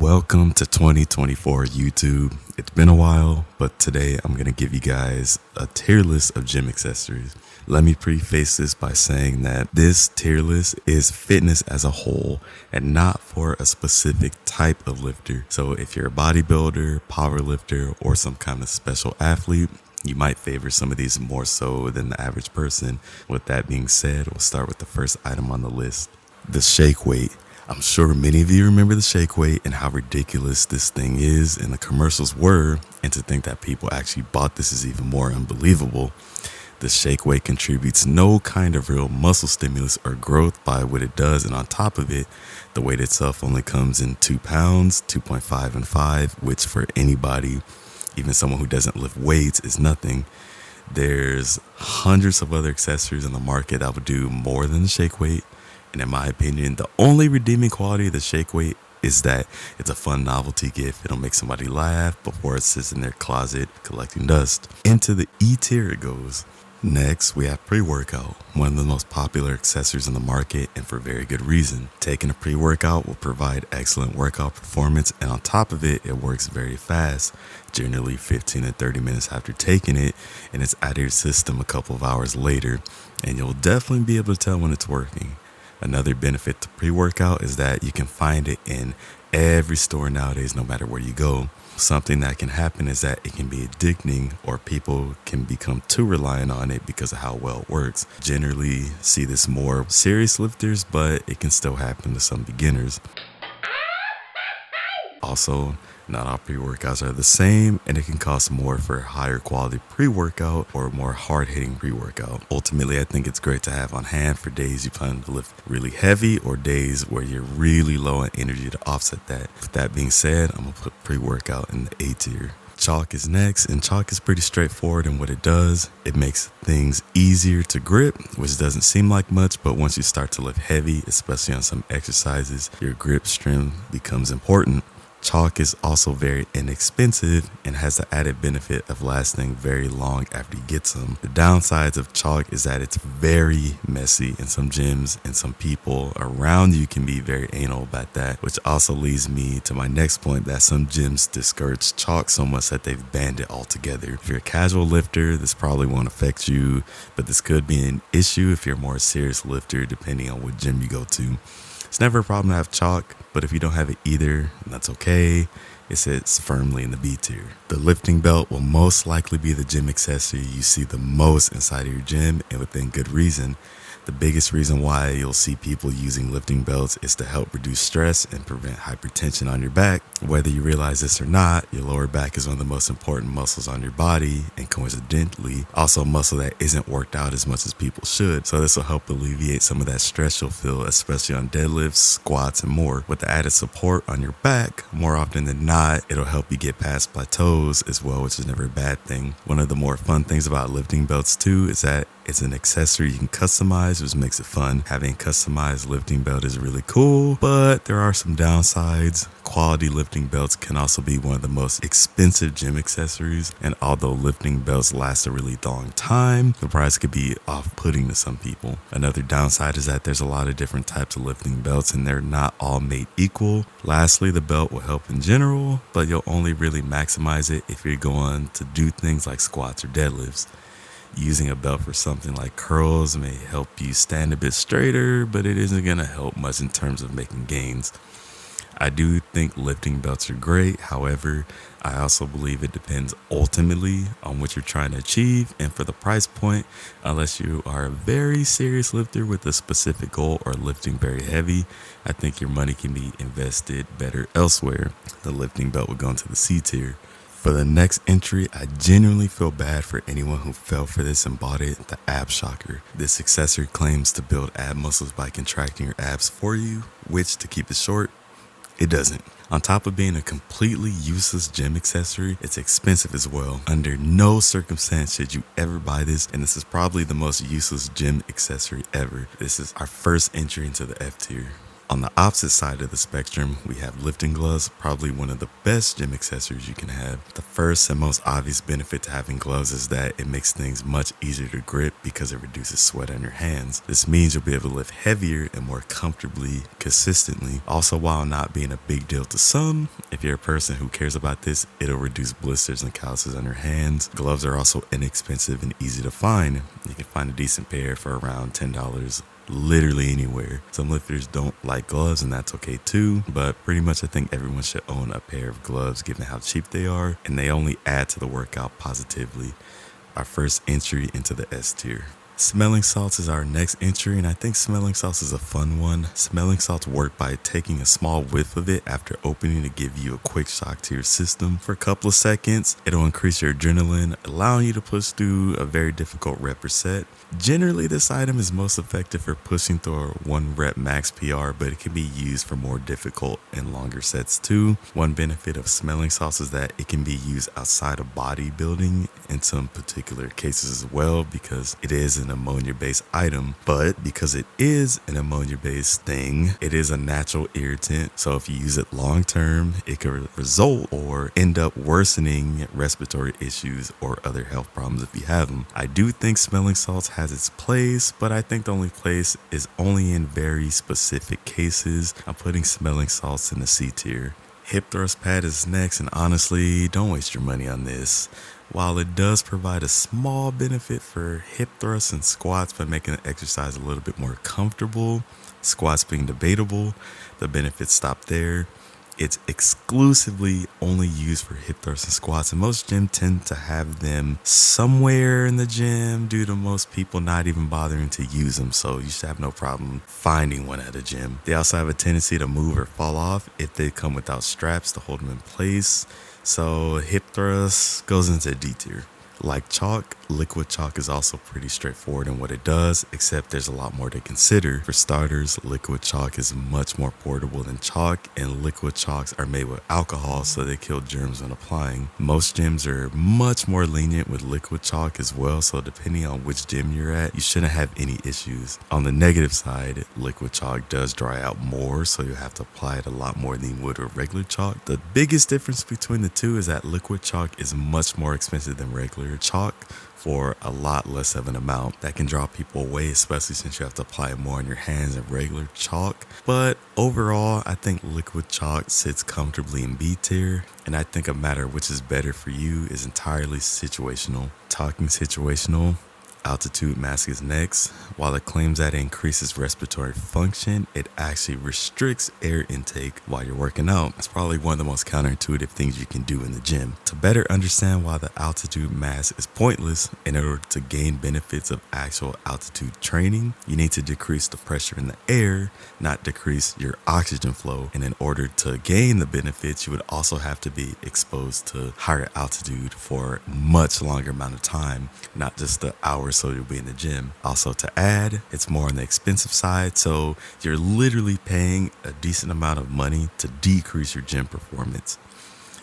Welcome to 2024 YouTube. It's been a while, but today I'm going to give you guys a tier list of gym accessories. Let me preface this by saying that this tier list is fitness as a whole and not for a specific type of lifter. So if you're a bodybuilder, power lifter, or some kind of special athlete, you might favor some of these more so than the average person. With that being said, we'll start with the first item on the list, the shake weight. I'm sure many of you remember the shake weight and how ridiculous this thing is and the commercials were, and to think that people actually bought this is even more unbelievable. The shake weight contributes no kind of real muscle stimulus or growth by what it does, and on top of it, the weight itself only comes in 2 pounds, 2.5 and 5, which for anybody, even someone who doesn't lift weights, is nothing. There's hundreds of other accessories in the market that would do more than the shake weight. And in my opinion, the only redeeming quality of the shake weight is that it's a fun novelty gift. It'll make somebody laugh before it sits in their closet collecting dust. Into the E tier it goes. Next, we have pre-workout, one of the most popular accessories in the market, and for very good reason. Taking a pre-workout will provide excellent workout performance, and on top of it, it works very fast, generally 15 to 30 minutes after taking it, and it's out of your system a couple of hours later, and you'll definitely be able to tell when it's working. Another benefit to pre-workout is that you can find it in every store nowadays, no matter where you go. Something that can happen is that it can be addicting, or people can become too reliant on it because of how well it works. Generally see this more serious lifters, but it can still happen to some beginners. Also, not all pre-workouts are the same, and it can cost more for higher quality pre-workout or more hard-hitting pre-workout. Ultimately, I think it's great to have on hand for days you plan to lift really heavy or days where you're really low on energy to offset that. With that being said, I'm going to put pre-workout in the A tier. Chalk is next, and chalk is pretty straightforward in what it does. It makes things easier to grip, which doesn't seem like much, but once you start to lift heavy, especially on some exercises, your grip strength becomes important. Chalk is also very inexpensive and has the added benefit of lasting very long after you get some. The downsides of chalk is that it's very messy in some gyms, and some people around you can be very anal about that, which also leads me to my next point, that some gyms discourage chalk so much that they've banned it altogether. If you're a casual lifter, this probably won't affect you, but this could be an issue if you're a more serious lifter, depending on what gym you go to. It's never a problem to have chalk, but if you don't have it either, that's okay. It sits firmly in the B tier. The lifting belt will most likely be the gym accessory you see the most inside of your gym, and within good reason. The biggest reason why you'll see people using lifting belts is to help reduce stress and prevent hypertension on your back. Whether you realize this or not, your lower back is one of the most important muscles on your body, and coincidentally, also a muscle that isn't worked out as much as people should. So this will help alleviate some of that stress you'll feel, especially on deadlifts, squats, and more. With the added support on your back, more often than not, it'll help you get past plateaus as well, which is never a bad thing. One of the more fun things about lifting belts too is that it's an accessory you can customize, which makes it fun. Having a customized lifting belt is really cool, but there are some downsides. Quality lifting belts can also be one of the most expensive gym accessories, and although lifting belts last a really long time, the price could be off-putting to some people. Another downside is that there's a lot of different types of lifting belts, and they're not all made equal. Lastly, the belt will help in general, but you'll only really maximize it if you're going to do things like squats or deadlifts. Using a belt for something like curls may help you stand a bit straighter, but it isn't going to help much in terms of making gains. I do think lifting belts are great. However, I also believe it depends ultimately on what you're trying to achieve, and for the price point, unless you are a very serious lifter with a specific goal or lifting very heavy, I think your money can be invested better elsewhere. The lifting belt would go into the C tier. For the next entry, I genuinely feel bad for anyone who fell for this and bought it, the ab shocker. This accessory claims to build ab muscles by contracting your abs for you, which, to keep it short, it doesn't. On top of being a completely useless gym accessory, it's expensive as well. Under no circumstance should you ever buy this, and this is probably the most useless gym accessory ever. This is our first entry into the F tier. On the opposite side of the spectrum, we have lifting gloves, probably one of the best gym accessories you can have. The first and most obvious benefit to having gloves is that it makes things much easier to grip because it reduces sweat on your hands. This means you'll be able to lift heavier and more comfortably, consistently. Also, while not being a big deal to some, if you're a person who cares about this, it'll reduce blisters and calluses on your hands. Gloves are also inexpensive and easy to find. You can find a decent pair for around $10 literally anywhere. Some lifters don't like gloves, and that's okay too, but pretty much I think everyone should own a pair of gloves given how cheap they are, and they only add to the workout positively. Our first entry into the S tier. Smelling salts is our next entry, and I think smelling salts is a fun one. Smelling salts work by taking a small whiff of it after opening to give you a quick shock to your system. For a couple of seconds, it'll increase your adrenaline, allowing you to push through a very difficult rep or set. Generally, this item is most effective for pushing through a 1 rep max PR, but it can be used for more difficult and longer sets too. One benefit of smelling salts is that it can be used outside of bodybuilding in some particular cases as well, because it is an ammonia-based item. But because it is an ammonia-based thing, it is a natural irritant. So if you use it long term, it could result or end up worsening respiratory issues or other health problems if you have them. I do think smelling salts has its place, but I think the only place is only in very specific cases. I'm putting smelling salts in the C tier. Hip thrust pad is next, and honestly, don't waste your money on this. While it does provide a small benefit for hip thrusts and squats by making the exercise a little bit more comfortable, squats being debatable, the benefits stop there. It's exclusively only used for hip thrusts and squats, and most gyms tend to have them somewhere in the gym due to most people not even bothering to use them, so you should have no problem finding one at a gym. They also have a tendency to move or fall off if they come without straps to hold them in place, so hip thrust goes into D tier. Like chalk, liquid chalk is also pretty straightforward in what it does, except there's a lot more to consider. For starters, liquid chalk is much more portable than chalk, and liquid chalks are made with alcohol, so they kill germs when applying. Most gyms are much more lenient with liquid chalk as well, so depending on which gym you're at, you shouldn't have any issues. On the negative side, liquid chalk does dry out more, so you have to apply it a lot more than you would with regular chalk. The biggest difference between the two is that liquid chalk is much more expensive than regular chalk for a lot less of an amount. That can draw people away, especially since you have to apply it more on your hands than regular chalk. But overall, I think liquid chalk sits comfortably in B tier, and I think a matter which is better for you is entirely situational. Talking situational, altitude mask is next. While it claims that it increases respiratory function, it actually restricts air intake while you're working out. It's probably one of the most counterintuitive things you can do in the gym. To better understand why the altitude mask is pointless, in order to gain benefits of actual altitude training, you need to decrease the pressure in the air, not decrease your oxygen flow. And in order to gain the benefits, you would also have to be exposed to higher altitude for a much longer amount of time, not just the hours so you'll be in the gym. Also, to add, it's more on the expensive side, so you're literally paying a decent amount of money to decrease your gym performance.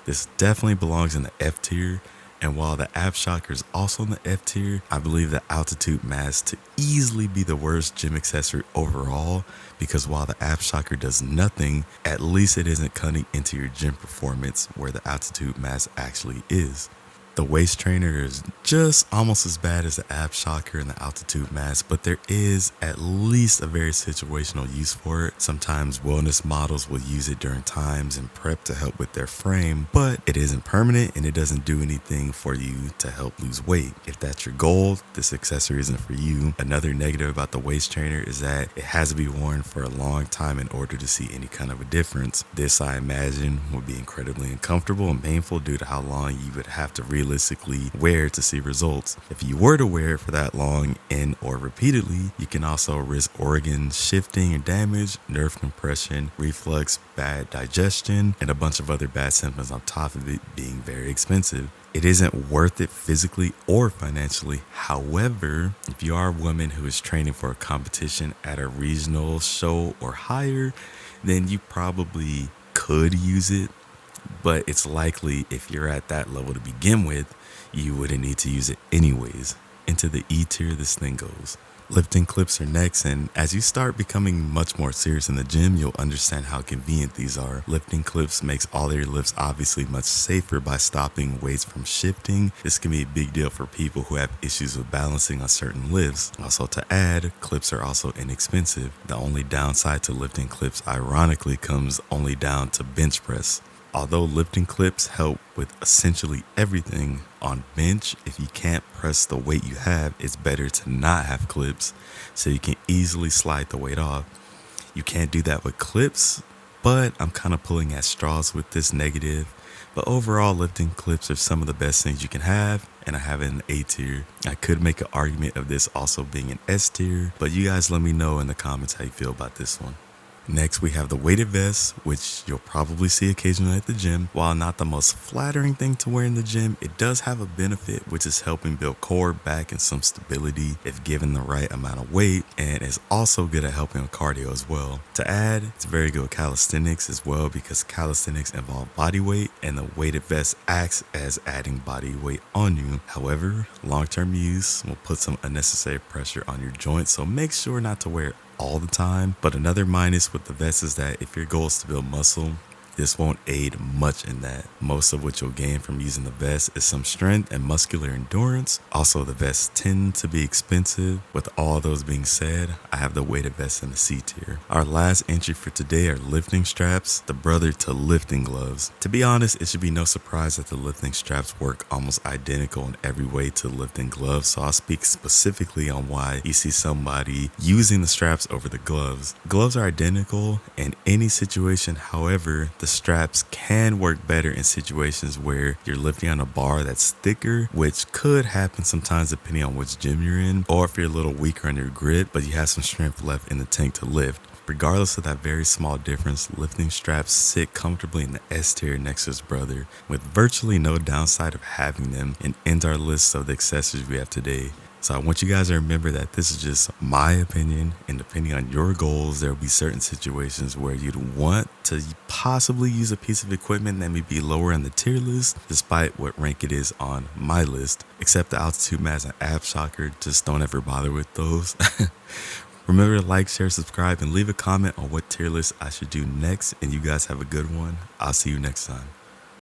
This definitely belongs in the F tier, and while the ab shocker is also in the F tier, I believe the altitude mask to easily be the worst gym accessory overall, because while the ab shocker does nothing, at least it isn't cutting into your gym performance where the altitude mask actually is. The waist trainer is just almost as bad as the ab shocker and the altitude mask, but there is at least a very situational use for it. Sometimes wellness models will use it during times and prep to help with their frame, but it isn't permanent and it doesn't do anything for you to help lose weight. If that's your goal, this accessory isn't for you. Another negative about the waist trainer is that it has to be worn for a long time in order to see any kind of a difference. This, I imagine, would be incredibly uncomfortable and painful due to how long you would have to realistically wear to see results. If you were to wear it for that long and or repeatedly, you can also risk organs shifting or damage, nerve compression, reflux, bad digestion, and a bunch of other bad symptoms on top of it being very expensive. It isn't worth it physically or financially. However, if you are a woman who is training for a competition at a regional show or higher, then you probably could use it. But it's likely if you're at that level to begin with, you wouldn't need to use it anyways. Into the E tier this thing goes. Lifting clips are next, and as you start becoming much more serious in the gym, you'll understand how convenient these are. Lifting clips makes all of your lifts obviously much safer by stopping weights from shifting. This can be a big deal for people who have issues with balancing on certain lifts. Also, to add, clips are also inexpensive. The only downside to lifting clips ironically comes only down to bench press. Although lifting clips help with essentially everything on bench, if you can't press the weight you have, it's better to not have clips so you can easily slide the weight off. You can't do that with clips, but I'm kind of pulling at straws with this negative. But overall, lifting clips are some of the best things you can have, and I have it in A tier. I could make an argument of this also being an S tier, but you guys let me know in the comments how you feel about this one. Next, we have the weighted vest, which you'll probably see occasionally at the gym. While not the most flattering thing to wear in the gym, it does have a benefit, which is helping build core, back, and some stability if given the right amount of weight, and is also good at helping with cardio as well. To add, it's very good with calisthenics as well because calisthenics involve body weight, and the weighted vest acts as adding body weight on you. However, long-term use will put some unnecessary pressure on your joints, so make sure not to wear it all the time. But another minus with the vest is that if your goal is to build muscle, this won't aid much in that. Most of what you'll gain from using the vest is some strength and muscular endurance. Also, the vests tend to be expensive. With all those being said, I have the weighted vest in the C tier. Our last entry for today are lifting straps, the brother to lifting gloves. To be honest, it should be no surprise that the lifting straps work almost identical in every way to lifting gloves, so I'll speak specifically on why you see somebody using the straps over the gloves. Gloves are identical in any situation, however, the straps can work better in situations where you're lifting on a bar that's thicker, which could happen sometimes depending on which gym you're in, or if you're a little weaker on your grip, but you have some strength left in the tank to lift. Regardless of that very small difference, lifting straps sit comfortably in the S tier next to his brother, with virtually no downside of having them, and ends our list of the accessories we have today. So I want you guys to remember that this is just my opinion, and depending on your goals, there will be certain situations where you'd want to possibly use a piece of equipment that may be lower on the tier list, despite what rank it is on my list. Except the altitude mats and ab shocker, just don't ever bother with those. Remember to like, share, subscribe, and leave a comment on what tier list I should do next, and you guys have a good one. I'll see you next time.